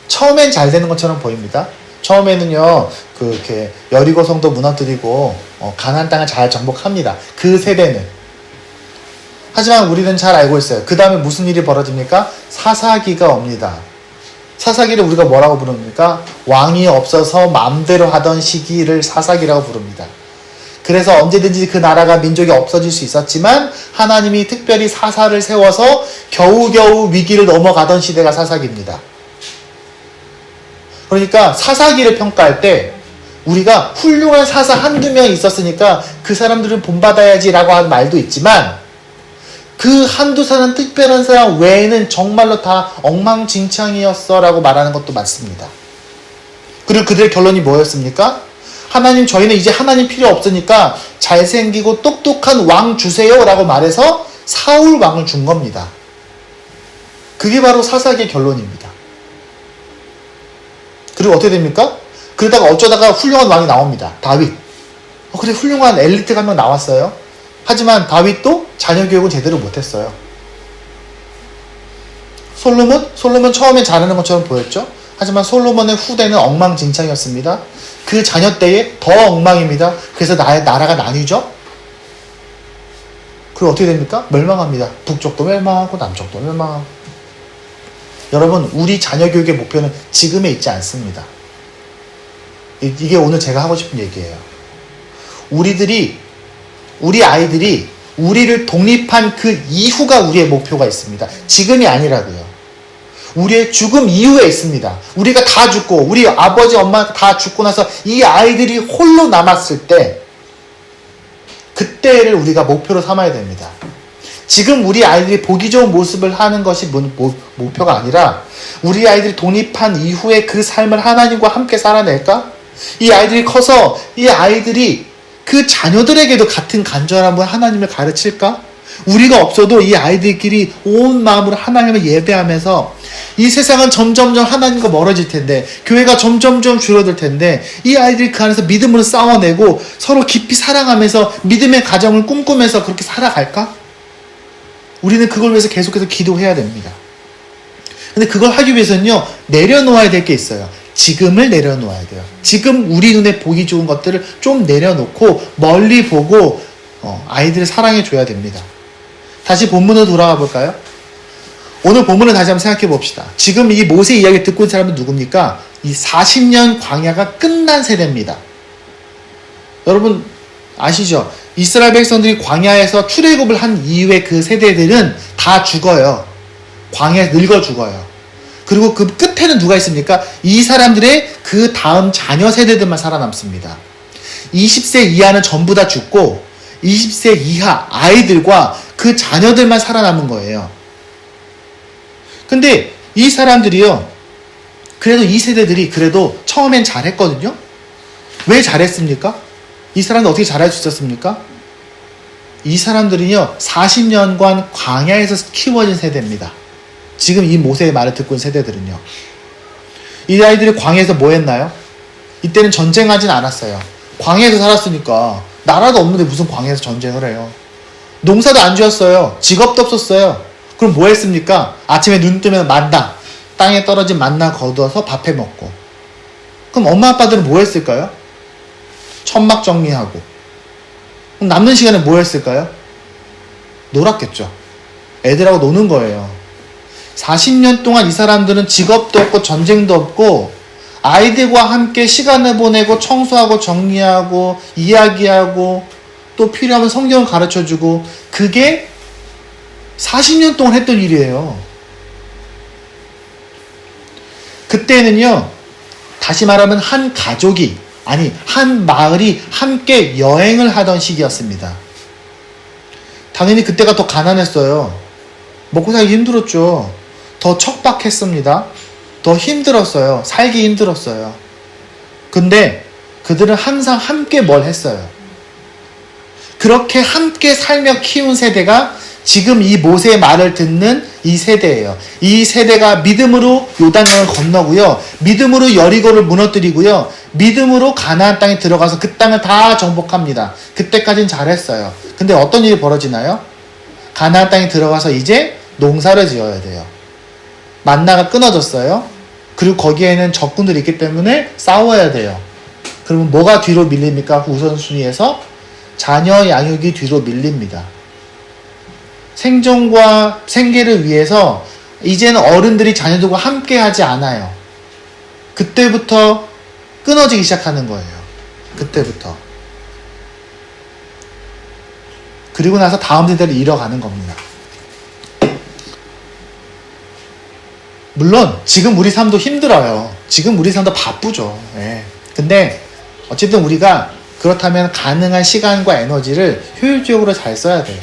처음엔 잘 되는 것처럼 보입니다. 처음에는요, 이렇게 여리고 성도 무너뜨리고 가나안 땅을 잘 정복합니다. 그 세대는. 하지만 우리는 잘 알고 있어요. 그 다음에 무슨 일이 벌어집니까? 사사기가 옵니다. 사사기를 우리가 뭐라고 부릅니까? 왕이 없어서 마음대로 하던 시기를 사사기라고 부릅니다. 그래서 언제든지 그 나라가 민족이 없어질 수 있었지만 하나님이 특별히 사사를 세워서 겨우겨우 위기를 넘어가던 시대가 사사기입니다. 그러니까 사사기를 평가할 때 우리가 훌륭한 사사 한두 명 있었으니까 그 사람들은 본받아야지 라고 하는 말도 있지만 그 한두 사람 특별한 사람 외에는 정말로 다 엉망진창이었어 라고 말하는 것도 맞습니다. 그리고 그들의 결론이 뭐였습니까? 하나님, 저희는 이제 하나님 필요 없으니까 잘생기고 똑똑한 왕 주세요 라고 말해서 사울 왕을 준 겁니다. 그게 바로 사사기의 결론입니다. 그리고 어떻게 됩니까? 그러다가 어쩌다가 훌륭한 왕이 나옵니다. 다윗. 그래, 훌륭한 엘리트가 한 명 나왔어요. 하지만 다윗도 자녀 교육은 제대로 못했어요. 솔로몬 처음엔 잘하는 것처럼 보였죠. 하지만 솔로몬의 후대는 엉망진창이었습니다. 그 자녀 때에 더 엉망입니다. 그래서 나라가 나뉘죠. 그리고 어떻게 됩니까? 멸망합니다. 북쪽도 멸망하고 남쪽도 멸망하고. 여러분, 우리 자녀 교육의 목표는 지금에 있지 않습니다. 이게 오늘 제가 하고 싶은 얘기예요. 우리 아이들이 우리를 독립한 그 이후가 우리의 목표가 있습니다. 지금이 아니라고요. 우리의 죽음 이후에 있습니다. 우리가 다 죽고 우리 아버지 엄마가 다 죽고 나서 이 아이들이 홀로 남았을 때 그때를 우리가 목표로 삼아야 됩니다. 지금 우리 아이들이 보기 좋은 모습을 하는 것이 목표가 아니라 우리 아이들이 독립한 이후에 그 삶을 하나님과 함께 살아낼까? 이 아이들이 커서 이 아이들이 그 자녀들에게도 같은 간절함으로 하나님을 가르칠까? 우리가 없어도 이 아이들끼리 온 마음으로 하나님을 예배하면서 이 세상은 점점점 하나님과 멀어질 텐데, 교회가 점점점 줄어들 텐데, 이 아이들이 그 안에서 믿음으로 싸워내고 서로 깊이 사랑하면서 믿음의 가정을 꿈꾸면서 그렇게 살아갈까? 우리는 그걸 위해서 계속해서 기도해야 됩니다. 근데 그걸 하기 위해서는요, 내려놓아야 될 게 있어요. 지금을 내려놓아야 돼요. 지금 우리 눈에 보기 좋은 것들을 좀 내려놓고 멀리 보고 아이들을 사랑해 줘야 됩니다. 다시 본문으로 돌아가 볼까요? 오늘 본문을 다시 한번 생각해 봅시다. 지금 이 모세 이야기를 듣고 있는 사람은 누굽니까? 이 40년 광야가 끝난 세대입니다. 여러분 아시죠? 이스라엘 백성들이 광야에서 출애굽을 한 이후에 그 세대들은 다 죽어요. 광야에서 늙어 죽어요. 그리고 그 끝에는 누가 있습니까? 이 사람들의 그 다음 자녀 세대들만 살아남습니다. 20세 이하는 전부 다 죽고 20세 이하 아이들과 그 자녀들만 살아남은 거예요. 근데 이 사람들이요, 그래도 이 세대들이 그래도 처음엔 잘했거든요. 왜 잘했습니까? 이 사람들 어떻게 잘할 수 있었습니까? 이 사람들은요 40년간 광야에서 키워진 세대입니다. 지금 이 모세의 말을 듣고 있는 세대들은요, 이 아이들이 광야에서 뭐 했나요? 이때는 전쟁하진 않았어요. 광야에서 살았으니까. 나라도 없는데 무슨 광야에서 전쟁을 해요. 농사도 안 지었어요. 직업도 없었어요. 그럼 뭐 했습니까? 아침에 눈 뜨면 만나, 땅에 떨어진 만나 거두어서 밥해 먹고. 그럼 엄마 아빠들은 뭐 했을까요? 천막 정리하고. 그럼 남는 시간에 뭐 했을까요? 놀았겠죠. 애들하고 노는 거예요. 40년 동안 이 사람들은 직업도 없고 전쟁도 없고 아이들과 함께 시간을 보내고 청소하고 정리하고 이야기하고 또 필요하면 성경을 가르쳐주고, 그게 40년 동안 했던 일이에요. 그때는요, 다시 말하면 한 가족이, 아니 한 마을이 함께 여행을 하던 시기였습니다. 당연히 그때가 더 가난했어요. 먹고 살기 힘들었죠. 더 척박했습니다. 더 힘들었어요. 살기 힘들었어요. 근데 그들은 항상 함께 뭘 했어요. 그렇게 함께 살며 키운 세대가 지금 이 모세의 말을 듣는 이 세대예요. 이 세대가 믿음으로 요단강을 건너고요, 믿음으로 여리고를 무너뜨리고요, 믿음으로 가나안 땅에 들어가서 그 땅을 다 정복합니다. 그때까지는 잘했어요. 근데 어떤 일이 벌어지나요? 가나안 땅에 들어가서 이제 농사를 지어야 돼요. 만나가 끊어졌어요. 그리고 거기에는 적군들이 있기 때문에 싸워야 돼요. 그러면 뭐가 뒤로 밀립니까? 우선순위에서 자녀 양육이 뒤로 밀립니다. 생존과 생계를 위해서 이제는 어른들이 자녀들과 함께 하지 않아요. 그때부터 끊어지기 시작하는 거예요. 그때부터. 그리고 나서 다음 세대를 잃어가는 겁니다. 물론 지금 우리 삶도 힘들어요. 지금 우리 삶도 바쁘죠. 예. 근데 어쨌든 우리가 그렇다면 가능한 시간과 에너지를 효율적으로 잘 써야 돼요.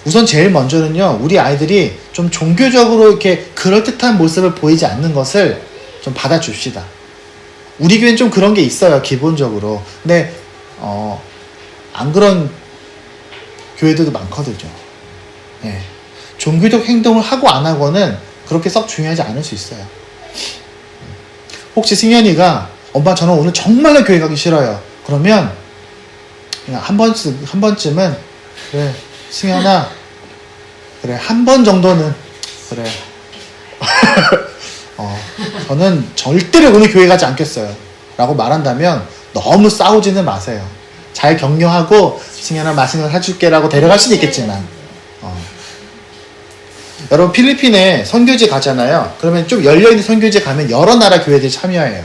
우선 제일 먼저는요, 우리 아이들이 좀 종교적으로 이렇게 그럴듯한 모습을 보이지 않는 것을 좀 받아줍시다. 우리 교회는 좀 그런 게 있어요, 기본적으로. 근데 안 그런 교회들도 많거든요. 예. 종교적 행동을 하고 안 하고는 그렇게 썩 중요하지 않을 수 있어요. 혹시 승현이가 엄마 저는 오늘 정말로 교회 가기 싫어요. 그러면 그냥 한 번쯤은 그래 승현아, 그래 한 번 정도는 그래 저는 절대로 오늘 교회 가지 않겠어요 라고 말한다면 너무 싸우지는 마세요. 잘 격려하고 승현아 맛있는 거 사줄게 라고 데려갈 수도 있겠지만 여러분 필리핀에 선교지 가잖아요. 그러면 좀 열려있는 선교지 가면 여러 나라 교회들이 참여해요.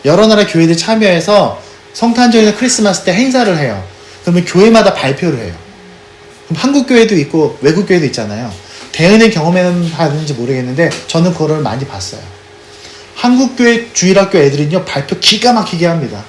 여러 나라 교회들이 참여해서 성탄절이나 크리스마스 때 행사를 해요. 그러면 교회마다 발표를 해요. 그럼 한국 교회도 있고 외국 교회도 있잖아요. 대은의 경험하는지 모르겠는데 저는 그거를 많이 봤어요. 한국 교회 주일학교 애들은요 발표 기가 막히게 합니다.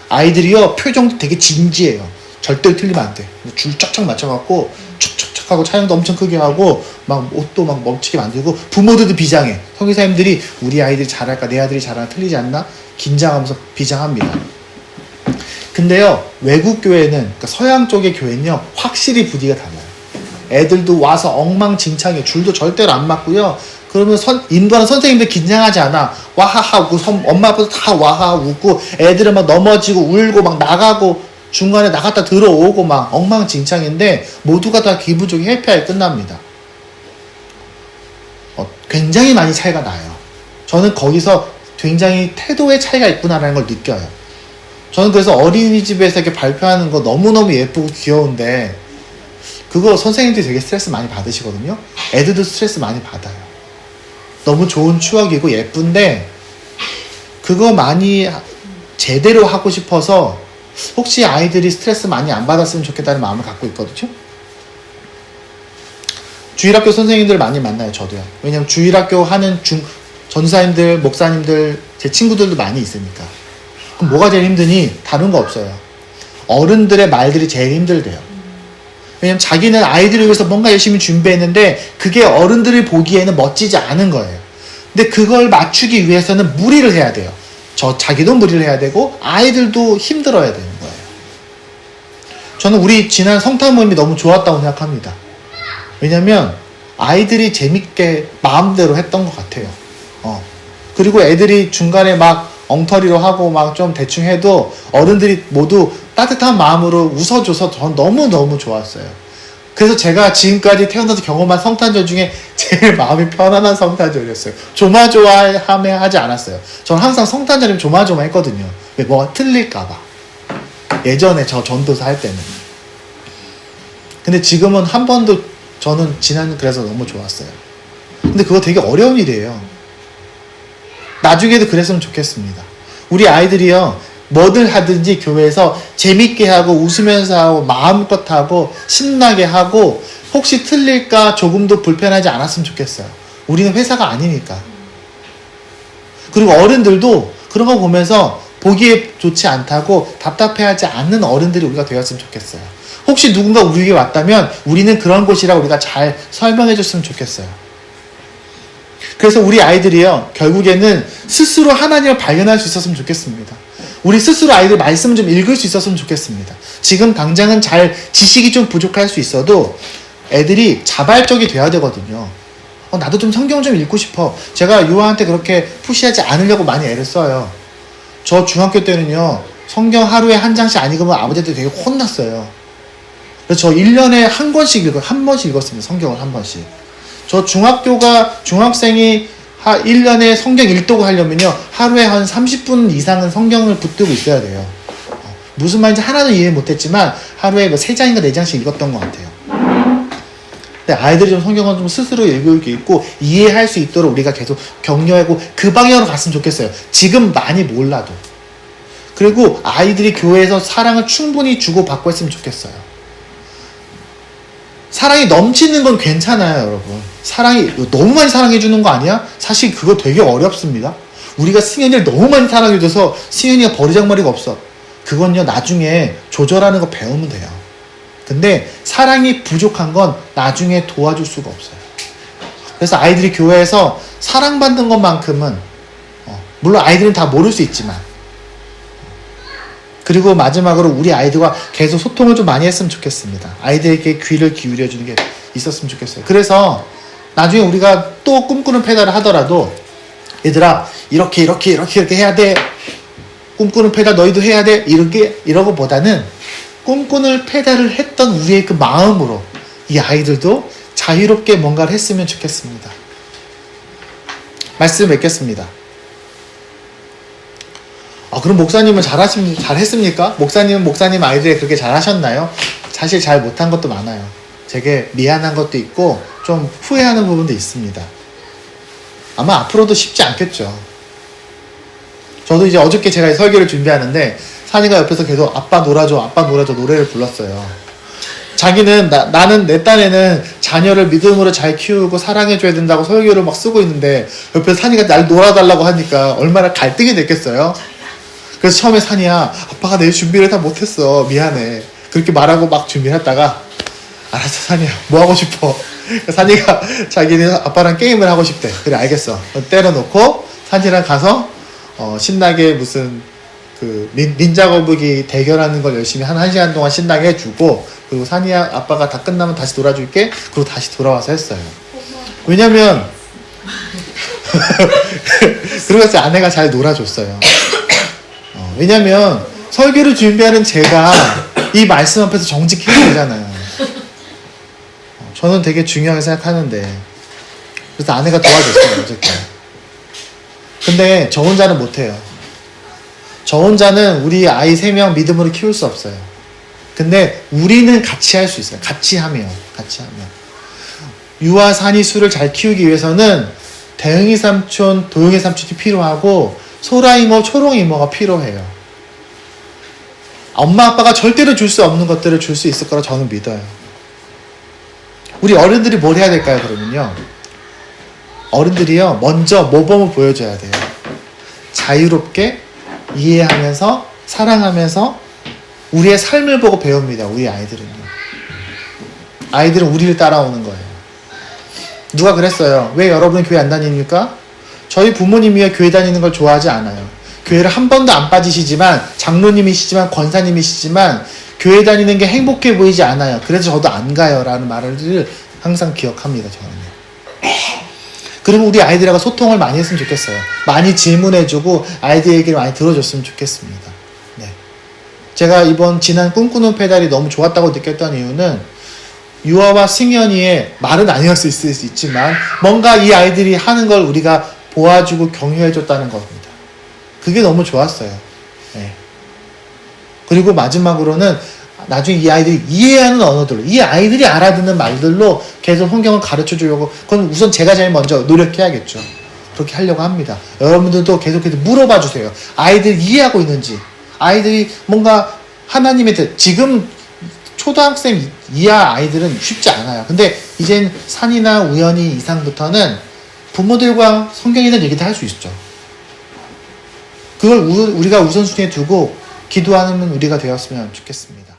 아이들이요 표정도 되게 진지해요. 절대로 틀리면 안 돼. 줄 쫙쫙 맞춰갖고 촉촉촉 하고 촬영도 엄청 크게 하고 막 옷도 막 멈추게 만들고 부모들도 비장해. 선교사님들이 우리 아이들이 잘할까 내 아들이 잘할까 틀리지 않나 긴장하면서 비장합니다. 근데요 외국 교회는 그러니까 서양 쪽의 교회는요 확실히 분위기가 달라요. 애들도 와서 엉망진창해. 줄도 절대로 안 맞고요. 그러면 인도하는 선생님들 긴장하지 않아. 와하하 웃고 엄마 아빠도 다 와하하 웃고 애들은 막 넘어지고 울고 막 나가고 중간에 나갔다 들어오고 막 엉망진창인데 모두가 다 기분 좋게 해피하게 끝납니다. 굉장히 많이 차이가 나요. 저는 거기서 굉장히 태도의 차이가 있구나라는 걸 느껴요. 저는 그래서 어린이집에서 이렇게 발표하는 거 너무너무 예쁘고 귀여운데 그거 선생님들이 되게 스트레스 많이 받으시거든요. 애들도 스트레스 많이 받아요. 너무 좋은 추억이고 예쁜데 그거 많이 제대로 하고 싶어서 혹시 아이들이 스트레스 많이 안 받았으면 좋겠다는 마음을 갖고 있거든요. 주일학교 선생님들 많이 만나요. 저도요. 왜냐면 주일학교 하는 전사님들, 목사님들, 제 친구들도 많이 있으니까. 그럼 뭐가 제일 힘드니? 다른 거 없어요. 어른들의 말들이 제일 힘들대요. 왜냐면 자기는 아이들을 위해서 뭔가 열심히 준비했는데 그게 어른들이 보기에는 멋지지 않은 거예요. 근데 그걸 맞추기 위해서는 무리를 해야 돼요. 자기도 무리를 해야 되고 아이들도 힘들어야 되는 거예요. 저는 우리 지난 성탄 모임이 너무 좋았다고 생각합니다. 왜냐면 아이들이 재밌게 마음대로 했던 것 같아요. 그리고 애들이 중간에 막 엉터리로 하고 막 좀 대충 해도 어른들이 모두 따뜻한 마음으로 웃어줘서 전 너무너무 좋았어요. 그래서 제가 지금까지 태어나서 경험한 성탄절 중에 제일 마음이 편안한 성탄절이었어요. 조마조마하며 하지 않았어요. 저는 항상 성탄절이면 조마조마 했거든요. 왜 뭐가 틀릴까봐. 예전에 저 전도사 할 때는. 근데 지금은 한 번도 저는 그래서 너무 좋았어요. 근데 그거 되게 어려운 일이에요. 나중에도 그랬으면 좋겠습니다. 우리 아이들이요 뭐든 하든지 교회에서 재밌게 하고 웃으면서 하고 마음껏 하고 신나게 하고 혹시 틀릴까 조금도 불편하지 않았으면 좋겠어요. 우리는 회사가 아니니까. 그리고 어른들도 그런 거 보면서 보기에 좋지 않다고 답답해하지 않는 어른들이 우리가 되었으면 좋겠어요. 혹시 누군가 우리에게 왔다면 우리는 그런 곳이라 우리가 잘 설명해 줬으면 좋겠어요. 그래서 우리 아이들이요 결국에는 스스로 하나님을 발견할 수 있었으면 좋겠습니다. 우리 스스로 아이들 말씀을 좀 읽을 수 있었으면 좋겠습니다. 지금 당장은 잘 지식이 좀 부족할 수 있어도 애들이 자발적이 돼야 되거든요. 나도 좀 성경 좀 읽고 싶어. 제가 유아한테 그렇게 푸시하지 않으려고 많이 애를 써요. 저 중학교 때는요 성경 하루에 한 장씩 안 읽으면 아버지한테 되게 혼났어요. 그래서 저 1년에 한 번씩 읽었습니다. 성경을 한 번씩. 저 중학생이 1년에 성경 읽도록 하려면요 하루에 한 30분 이상은 성경을 붙들고 있어야 돼요. 무슨 말인지 하나도 이해 못했지만 하루에 3장인가 4장씩 읽었던 것 같아요. 근데 아이들이 좀 성경을 좀 스스로 읽을 수 있고 이해할 수 있도록 우리가 계속 격려하고 그 방향으로 갔으면 좋겠어요. 지금 많이 몰라도. 그리고 아이들이 교회에서 사랑을 충분히 주고받고 했으면 좋겠어요. 사랑이 넘치는 건 괜찮아요, 여러분. 사랑이 너무 많이 사랑해주는 거 아니야? 사실 그거 되게 어렵습니다. 우리가 승현이를 너무 많이 사랑해줘서 승현이가 버리장머리가 없어. 그건요 나중에 조절하는 거 배우면 돼요. 근데 사랑이 부족한 건 나중에 도와줄 수가 없어요. 그래서 아이들이 교회에서 사랑받는 것만큼은 물론 아이들은 다 모를 수 있지만 그리고 마지막으로 우리 아이들과 계속 소통을 좀 많이 했으면 좋겠습니다. 아이들에게 귀를 기울여주는 게 있었으면 좋겠어요. 그래서 나중에 우리가 또 꿈꾸는 페달을 하더라도 얘들아 이렇게 해야 돼. 꿈꾸는 페달 너희도 해야 돼. 이러고 보다는 꿈꾸는 페달을 했던 우리의 그 마음으로 이 아이들도 자유롭게 뭔가를 했으면 좋겠습니다. 말씀 맺겠습니다. 그럼 목사님은 잘했습니까? 목사님은 목사님 아이들이 그렇게 잘하셨나요? 사실 잘 못한 것도 많아요. 되게 미안한 것도 있고 좀 후회하는 부분도 있습니다. 아마 앞으로도 쉽지 않겠죠. 저도 이제 어저께 제가 설교를 준비하는데 산이가 옆에서 계속 아빠 놀아줘 노래를 불렀어요. 자기는 나는 내 딴에는 자녀를 믿음으로 잘 키우고 사랑해줘야 된다고 설교를 막 쓰고 있는데 옆에서 산이가 날 놀아달라고 하니까 얼마나 갈등이 됐겠어요. 그래서 처음에 산이야, 아빠가 내 준비를 다 못했어, 미안해, 그렇게 말하고 막 준비를 했다가 알았어 산이야, 뭐 하고 싶어? 산이가 자기는 아빠랑 게임을 하고 싶대. 그래 알겠어, 때려놓고 산이랑 가서 신나게 무슨 그 닌자 거북이 대결하는 걸 열심히 한 1시간 동안 신나게 해주고, 그리고 산이야 아빠가 다 끝나면 다시 놀아줄게, 그리고 다시 돌아와서 했어요. 왜냐면 그러면서 아내가 잘 놀아줬어요. 왜냐면 설교를 준비하는 제가 이 말씀 앞에서 정직해야 되잖아요. 저는 되게 중요하게 생각하는데, 그래서 아내가 도와줬어요 어저께. 근데 저 혼자는 못해요. 저 혼자는 우리 아이 3명 믿음으로 키울 수 없어요. 근데 우리는 같이 할 수 있어요. 같이 하면. 유아 산이 수를 잘 키우기 위해서는 대흥이 삼촌, 도영이 삼촌이 필요하고 소라 이모, 초롱 이모가 필요해요. 엄마 아빠가 절대로 줄 수 없는 것들을 줄 수 있을 거라 저는 믿어요. 우리 어른들이 뭘 해야 될까요? 그러면요, 어른들이요 먼저 모범을 보여줘야 돼요. 자유롭게 이해하면서 사랑하면서 우리의 삶을 보고 배웁니다. 우리 아이들은요. 아이들은 우리를 따라오는 거예요. 누가 그랬어요? 왜 여러분은 교회 안 다닙니까? 저희 부모님이요 교회 다니는 걸 좋아하지 않아요. 교회를 한 번도 안 빠지시지만, 장로님이시지만 권사님이시지만 교회 다니는 게 행복해 보이지 않아요. 그래서 저도 안 가요 라는 말을 항상 기억합니다. 저는요. 그리고 우리 아이들하고 소통을 많이 했으면 좋겠어요. 많이 질문해주고 아이들 얘기를 많이 들어줬으면 좋겠습니다. 네. 제가 지난 꿈꾸는 페달이 너무 좋았다고 느꼈던 이유는 유아와 승현이의 말은 아니었을 수 있지만 뭔가 이 아이들이 하는 걸 우리가 보아주고 격려해줬다는 겁니다. 그게 너무 좋았어요. 네. 그리고 마지막으로는 나중에 이 아이들이 이해하는 언어들로, 이 아이들이 알아듣는 말들로 계속 환경을 가르쳐 주려고, 그건 우선 제가 제일 먼저 노력해야겠죠. 그렇게 하려고 합니다. 여러분들도 계속해서 물어봐 주세요. 아이들이 이해하고 있는지. 아이들이 뭔가 하나님의 뜻, 지금 초등학생 이하 아이들은 쉽지 않아요. 근데 이젠 산이나 우연히 이상부터는 부모들과 성경 있는 얘기도 할 수 있죠. 그걸 우리가 우선순위에 두고 기도하는 우리가 되었으면 좋겠습니다.